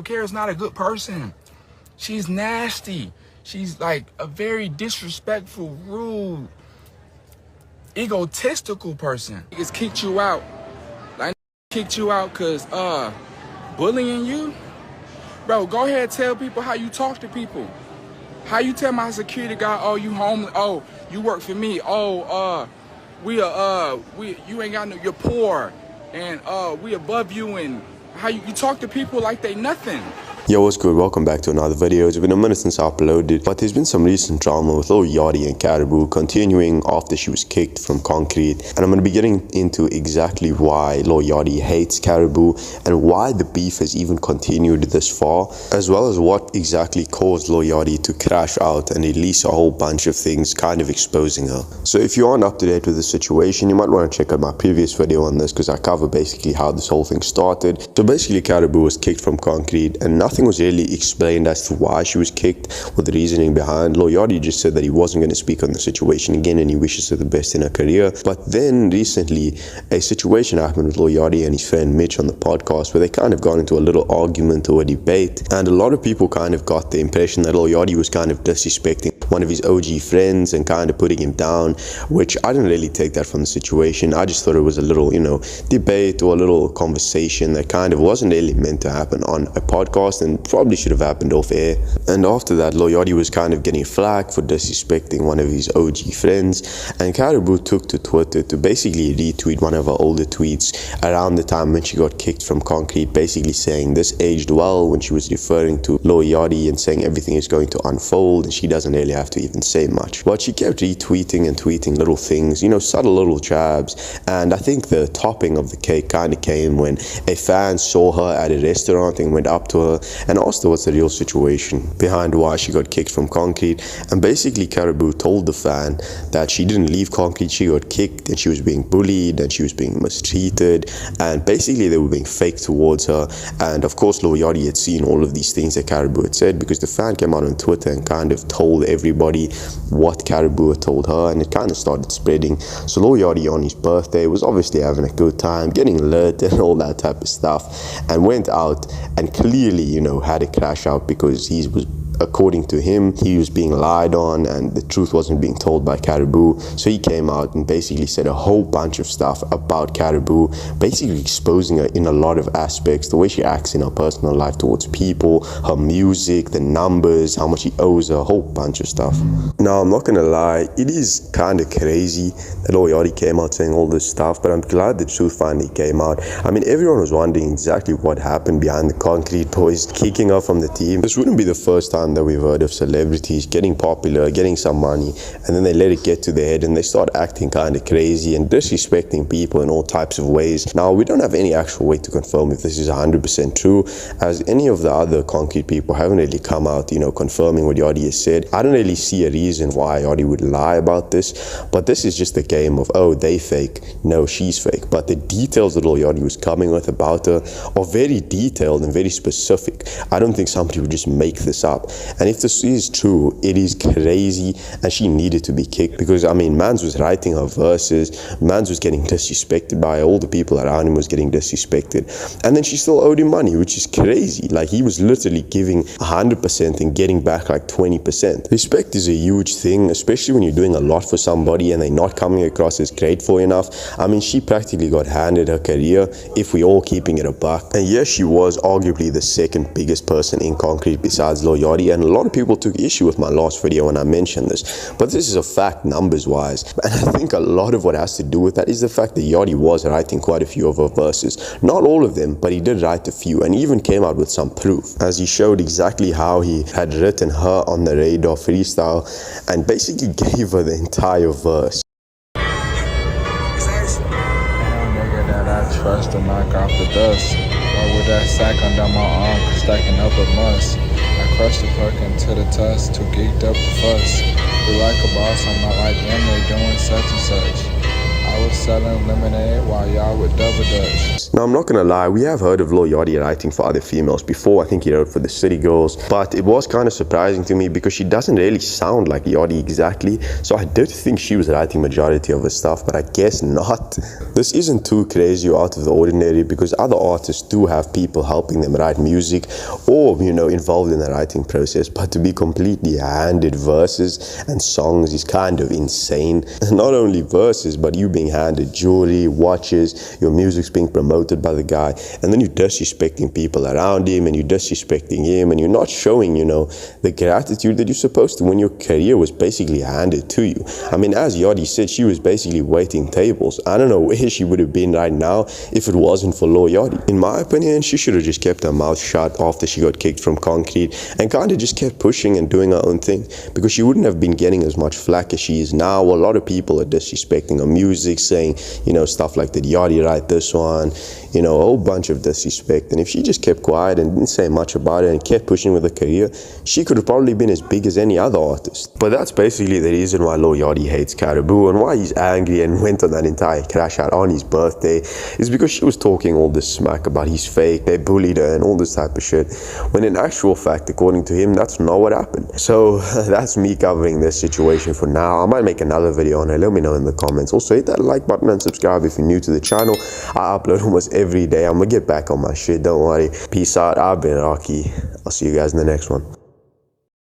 Kara's not a good person. She's nasty. She's like a very disrespectful, rude, egotistical person. Niggas kicked you out. Like kicked you out cause bullying you? Bro, go ahead and tell people how you talk to people. How you tell my security guy, oh, you homeless, oh, you work for me, oh, you ain't got no, you're poor, and we above you, and how you talk to people like they nothing. Yo, what's good? Welcome back to another video. It's been a minute since I uploaded, but there's been some recent drama with Lil Yachty and Karrahbooo continuing after she was kicked from Concrete, and I'm going to be getting into exactly why Lil Yachty hates Karrahbooo and why the beef has even continued this far, as well as what exactly caused Lil Yachty to crash out and release a whole bunch of things kind of exposing her. So if you aren't up to date with the situation, you might want to check out my previous video on this because I cover basically how this whole thing started. So basically Karrahbooo was kicked from Concrete and nothing was really explained as to why she was kicked or the reasoning behind. Lil Yachty just said that he wasn't going to speak on the situation again and he wishes her the best in her career. But then recently a situation happened with Lil Yachty and his friend Mitch on the podcast where they kind of got into a little argument or a debate, and a lot of people kind of got the impression that Lil Yachty was kind of disrespecting one of his OG friends and kind of putting him down, which I didn't really take that from the situation. I just thought it was a little, debate or a little conversation that kind of wasn't really meant to happen on a podcast and probably should have happened off air. And after that, Lil Yachty was kind of getting flack for disrespecting one of his OG friends, and Karrahbooo took to Twitter to basically retweet one of her older tweets around the time when she got kicked from Concrete, basically saying this aged well when she was referring to Lil Yachty and saying everything is going to unfold and she doesn't really have to even say much. But she kept retweeting and tweeting little things, subtle little jabs, and I think the topping of the cake kind of came when a fan saw her at a restaurant and went up to her and asked her what's the real situation behind why she got kicked from Concrete. And basically Karrahbooo told the fan that she didn't leave Concrete, she got kicked and she was being bullied and she was being mistreated, and basically they were being fake towards her. And of course Lil Yachty had seen all of these things that Karrahbooo had said because the fan came out on Twitter and kind of told everybody what Karrahbooo had told her, and it kind of started spreading. So Lil Yachty on his birthday was obviously having a good time, getting lit and all that type of stuff, and went out and clearly had a crash out because he was, according to him, he was being lied on and the truth wasn't being told by Karrahbooo. So he came out and basically said a whole bunch of stuff about Karrahbooo, basically exposing her in a lot of aspects, the way she acts in her personal life towards people, her music, the numbers, how much he owes her, a whole bunch of stuff. Now, I'm not gonna lie, it is kind of crazy that Lil Yachty came out saying all this stuff, but I'm glad the truth finally came out. I mean, everyone was wondering exactly what happened behind the concreteboys kicking her from the team. This wouldn't be the first time that we've heard of celebrities getting popular, getting some money, and then they let it get to their head and they start acting kind of crazy and disrespecting people in all types of ways. Now, we don't have any actual way to confirm if this is 100% true, as any of the other concrete people haven't really come out, confirming what Yachty has said. I don't really see a reason why Yachty would lie about this, but this is just a game of, oh, they fake, no, she's fake. But the details that Lil Yachty was coming with about her are very detailed and very specific. I don't think somebody would just make this up. And if this is true, it is crazy, and she needed to be kicked because, Mans was writing her verses, Mans was getting disrespected by all the people around him was getting disrespected, and then she still owed him money, which is crazy. Like, he was literally giving 100% and getting back like 20%. Respect is a huge thing, especially when you're doing a lot for somebody and they're not coming across as grateful enough. She practically got handed her career if we're all keeping it a buck. And yes, she was arguably the second biggest person in concrete besides Lil Yachty, and a lot of people took issue with my last video when I mentioned this, but this is a fact numbers wise, and I think a lot of what has to do with that is the fact that Yachty was writing quite a few of her verses, not all of them, but he did write a few, and he even came out with some proof as he showed exactly how he had written her on the radar freestyle and basically gave her the entire verse. Nigga that I trust to knock off the dust, or with that sack under my arm, stacking up a must. I crushed the fuck into the tusk, too geeked up to fuss. You like a boss, I'm not like them, they doing such and such. I I was selling lemonade while y'all with double dutch. Now, I'm not gonna lie, we have heard of Lil Yachty writing for other females before. I think he wrote for the City Girls, but it was kind of surprising to me because she doesn't really sound like Yachty exactly. So I did think she was writing majority of her stuff, but I guess not. This isn't too crazy or out of the ordinary because other artists do have people helping them write music or, you know, involved in the writing process. But to be completely handed verses and songs is kind of insane. Not only verses, but you being handed jewelry, watches, your music's being promoted by the guy, and then you're disrespecting people around him, and you're disrespecting him, and you're not showing, you know, the gratitude that you're supposed to when your career was basically handed to you. I mean, as Yachty said, she was basically waiting tables. I don't know where she would have been right now if it wasn't for Lil Yachty. In my opinion, she should have just kept her mouth shut after she got kicked from Concrete and kind of just kept pushing and doing her own thing, because she wouldn't have been getting as much flack as she is now. A lot of people are disrespecting her music, saying, you know, stuff like, did Yachty write this one? You know, a whole bunch of disrespect. And if she just kept quiet and didn't say much about it and kept pushing with her career, she could have probably been as big as any other artist. But that's basically the reason why Lil Yachty hates Karrahbooo and why he's angry and went on that entire crash out on his birthday, is because she was talking all this smack about he's fake, they bullied her and all this type of shit, when in actual fact, according to him, that's not what happened. So that's me covering this situation for now. I might make another video on it. Let me know in the comments. Also, hit that like button and subscribe if you're new to the channel. I upload almost every day. I'm gonna get back on my shit, don't worry. Peace out. I've been Rocky. I'll see you guys in the next one.